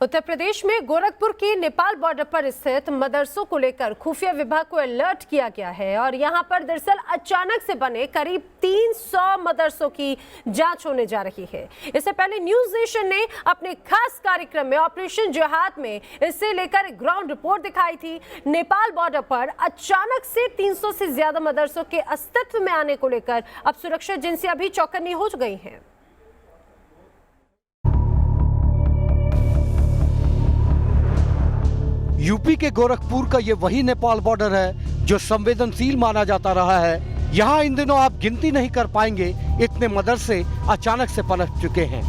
उत्तर प्रदेश में गोरखपुर की नेपाल बॉर्डर पर स्थित मदरसों को लेकर खुफिया विभाग को अलर्ट किया गया है और यहां पर दरअसल अचानक से बने करीब 300 मदरसों की जांच होने जा रही है। इससे पहले न्यूज नेशन ने अपने खास कार्यक्रम में ऑपरेशन जिहाद में इससे लेकर ग्राउंड रिपोर्ट दिखाई थी। नेपाल बॉर्डर पर अचानक से 300 से ज्यादा मदरसों के अस्तित्व में आने को लेकर अब सुरक्षा एजेंसियां भी चौकन्नी हो गई हैं। यूपी के गोरखपुर का ये वही नेपाल बॉर्डर है जो संवेदनशील माना जाता रहा है। यहाँ इन दिनों आप गिनती नहीं कर पाएंगे, इतने मदरसे अचानक से पलट चुके हैं।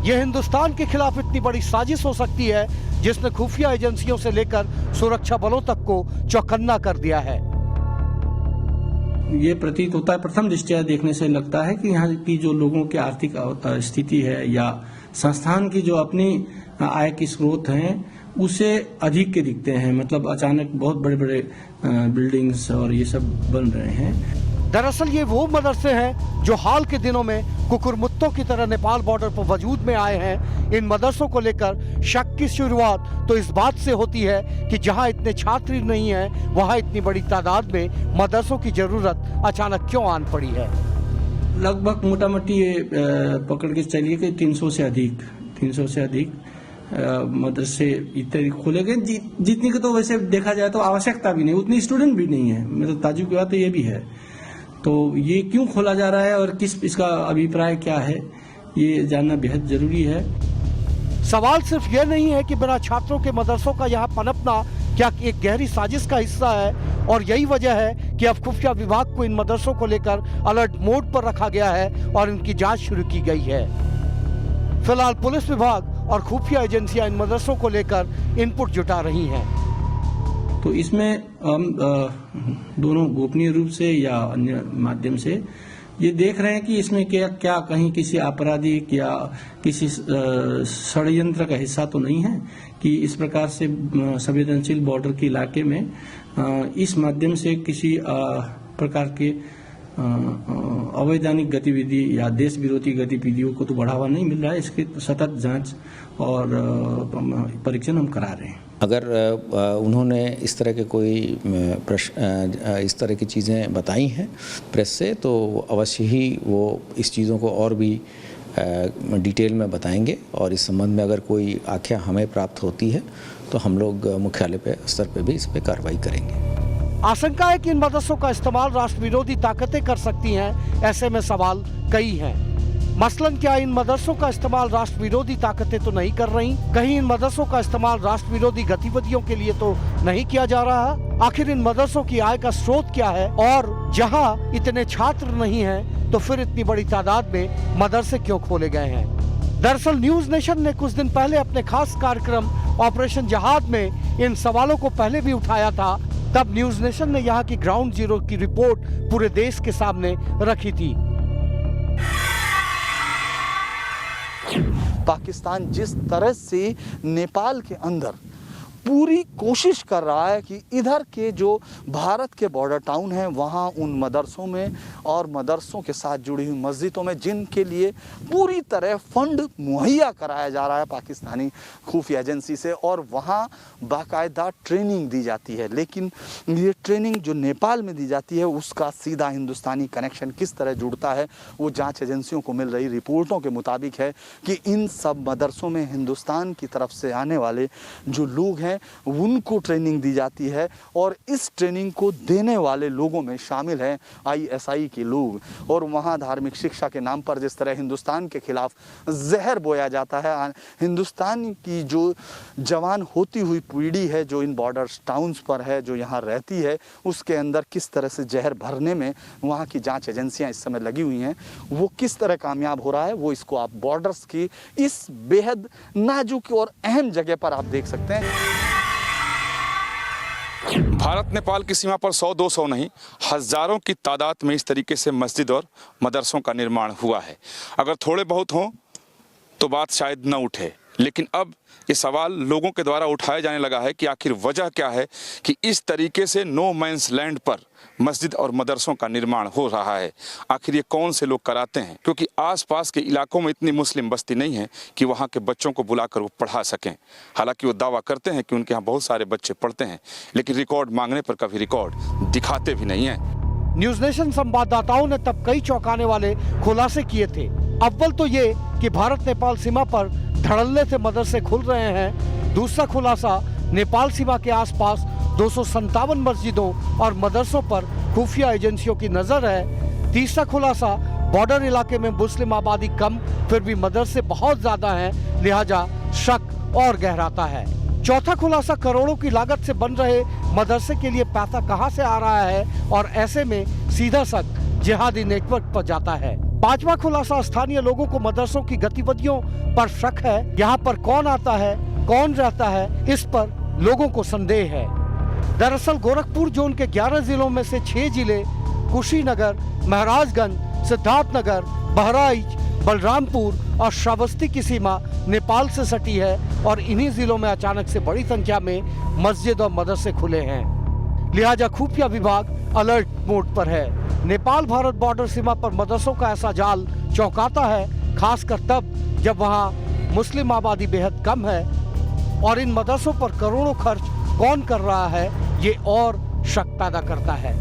यह हिंदुस्तान के खिलाफ इतनी बड़ी साजिश हो सकती है जिसने खुफिया एजेंसियों से लेकर सुरक्षा बलों तक को चौकन्ना कर दिया है। ये प्रतीत होता है, प्रथम दृष्टया देखने से लगता है कि यहाँ की जो लोगों की आर्थिक स्थिति है या संस्थान की जो अपनी आय की स्रोत हैं उसे अधिक के दिखते हैं। मतलब अचानक बहुत बड़े बड़े बिल्डिंग्स और ये सब बन रहे हैं। दरअसल ये वो मदरसे हैं जो हाल के दिनों में कुकुरमुत्तों की तरह नेपाल बॉर्डर पर वजूद में आए हैं। इन मदरसों को लेकर शक की शुरुआत तो इस बात से होती है कि जहां इतने छात्र नहीं हैं, वहां इतनी बड़ी तादाद में मदरसों की जरूरत अचानक क्यों आन पड़ी है। लगभग मोटा मोटी ये पकड़ के चलिए कि 300 से अधिक मदरसे इत्यादि खोले गए। जितनी की तो वैसे देखा जाए तो आवश्यकता भी नहीं, उतनी स्टूडेंट भी नहीं है। मतलब ताज्जुब की बात तो ये भी है। तो ये क्यों खोला जा रहा है और किस इसका अभिप्राय क्या है, ये जानना बेहद जरूरी है। सवाल सिर्फ ये नहीं है कि बिना छात्रों के मदरसों का यहाँ पनपना क्या एक गहरी साजिश का हिस्सा है और यही वजह है कि अब खुफिया विभाग को इन मदरसों को लेकर अलर्ट मोड पर रखा गया है और इनकी जांच शुरू की गई है। फिलहाल पुलिस विभाग और खुफिया एजेंसियां इन मदरसों को लेकर इनपुट जुटा रही हैं। तो इसमें हम दोनों गोपनीय रूप से या अन्य माध्यम से ये देख रहे हैं कि इसमें क्या कहीं किसी आपराधिक या किसी षड्यंत्र का हिस्सा तो नहीं है कि इस प्रकार से संवेदनशील बॉर्डर के इलाके में इस माध्यम से किसी प्रकार के अवैधानिक गतिविधि या देश विरोधी गतिविधियों को तो बढ़ावा नहीं मिल रहा है। इसकी सतत जांच और परीक्षण हम करा रहे हैं। अगर उन्होंने इस तरह के कोई इस तरह की चीज़ें बताई हैं प्रेस से तो अवश्य ही वो इस चीज़ों को और भी डिटेल में बताएंगे और इस संबंध में अगर कोई आख्या हमें प्राप्त होती है तो हम लोग मुख्यालय पे स्तर पे भी इस पे कार्रवाई करेंगे। आशंका है कि इन मदरसों का इस्तेमाल राष्ट्र विरोधी ताकतें कर सकती हैं। ऐसे में सवाल कई हैं। मसलन क्या इन मदरसों का इस्तेमाल राष्ट्र विरोधी ताकतें तो नहीं कर रही? कहीं इन मदरसों का इस्तेमाल राष्ट्र विरोधी गतिविधियों के लिए तो नहीं किया जा रहा? आखिर इन मदरसों की आय का स्रोत क्या है? और जहां इतने छात्र नहीं हैं, तो फिर इतनी बड़ी तादाद में मदरसे क्यों खोले गए हैं? दरअसल न्यूज नेशन ने कुछ दिन पहले अपने खास कार्यक्रम ऑपरेशन जिहाद में इन सवालों को पहले भी उठाया था। तब न्यूज नेशन ने यहाँ की ग्राउंड जीरो की रिपोर्ट पूरे देश के सामने रखी थी। पाकिस्तान जिस तरह से नेपाल के अंदर पूरी कोशिश कर रहा है कि इधर के जो भारत के बॉर्डर टाउन हैं वहाँ उन मदरसों में और मदरसों के साथ जुड़ी हुई मस्जिदों में जिनके लिए पूरी तरह फंड मुहैया कराया जा रहा है पाकिस्तानी खुफिया एजेंसी से और वहाँ बाकायदा ट्रेनिंग दी जाती है। लेकिन ये ट्रेनिंग जो नेपाल में दी जाती है उसका सीधा हिंदुस्तानी कनेक्शन किस तरह जुड़ता है वो जाँच एजेंसियों को मिल रही रिपोर्टों के मुताबिक है कि इन सब मदरसों में हिंदुस्तान की तरफ से आने वाले जो लोग हैं उनको ट्रेनिंग दी जाती है और इस ट्रेनिंग को देने वाले लोगों में शामिल हैं आईएसआई के लोग। और वहाँ धार्मिक शिक्षा के नाम पर जिस तरह हिंदुस्तान के खिलाफ जहर बोया जाता है, हिंदुस्तान की जो जवान होती हुई पीढ़ी है जो इन बॉर्डर टाउन्स पर है, जो यहाँ रहती है, उसके अंदर किस तरह से जहर भरने में वहाँ की जांच एजेंसियाँ इस समय लगी हुई हैं, वो किस तरह कामयाब हो रहा है वो इसको आप बॉर्डर्स की इस बेहद नाजुक और अहम जगह पर आप देख सकते हैं। भारत नेपाल की सीमा पर 100-200 नहीं, हजारों की तादाद में इस तरीके से मस्जिद और मदरसों का निर्माण हुआ है। अगर थोड़े बहुत हों तो बात शायद न उठे, लेकिन अब ये सवाल लोगों के द्वारा उठाया जाने लगा है कि आखिर वजह क्या है कि इस तरीके से नो मैंस लैंड पर मस्जिद और मदरसों का निर्माण हो रहा है। आखिर ये कौन से लोग कराते हैं, क्योंकि आसपास के इलाकों में इतनी मुस्लिम बस्ती नहीं है कि वहाँ के बच्चों को बुलाकर वो पढ़ा सकें। हालांकि वो दावा करते हैं कि उनके यहाँ बहुत सारे बच्चे पढ़ते हैं, लेकिन रिकॉर्ड मांगने पर कभी रिकॉर्ड दिखाते भी नहीं हैं। न्यूज नेशन संवाददाताओं ने तब कई चौंकाने वाले खुलासे किए थे। अव्वल तो ये कि भारत नेपाल सीमा पर धड़ल्ले से मदरसे खुल रहे हैं। दूसरा खुलासा, नेपाल सीमा के आसपास 257 मस्जिदों और मदरसों पर खुफिया एजेंसियों की नजर है। तीसरा खुलासा, बॉर्डर इलाके में मुस्लिम आबादी कम फिर भी मदरसे बहुत ज्यादा हैं, लिहाजा शक और गहराता है। चौथा खुलासा, करोड़ों की लागत से बन रहे मदरसे के लिए पैसा कहां से आ रहा है और ऐसे में सीधा शक जिहादी नेटवर्क पर जाता है। पांचवा खुलासा, स्थानीय लोगों को मदरसों की गतिविधियों पर शक है। यहाँ पर कौन आता है, कौन रहता है, इस पर लोगों को संदेह है। दरअसल गोरखपुर जोन के 11 जिलों में से 6 जिले कुशीनगर, महाराजगंज, सिद्धार्थनगर, बहराइच, बलरामपुर और श्रावस्ती की सीमा नेपाल से सटी है और इन्हीं जिलों में अचानक से बड़ी संख्या में मस्जिद और मदरसे खुले हैं। लिहाजा खुफिया विभाग अलर्ट मोड पर है। नेपाल भारत बॉर्डर सीमा पर मदरसों का ऐसा जाल चौंकाता है, खासकर तब जब वहाँ मुस्लिम आबादी बेहद कम है। और इन मदरसों पर करोड़ों खर्च कौन कर रहा है, ये और शक पैदा करता है।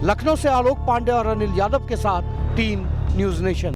लखनऊ से आलोक पांडे और अनिल यादव के साथ टीम न्यूज नेशन।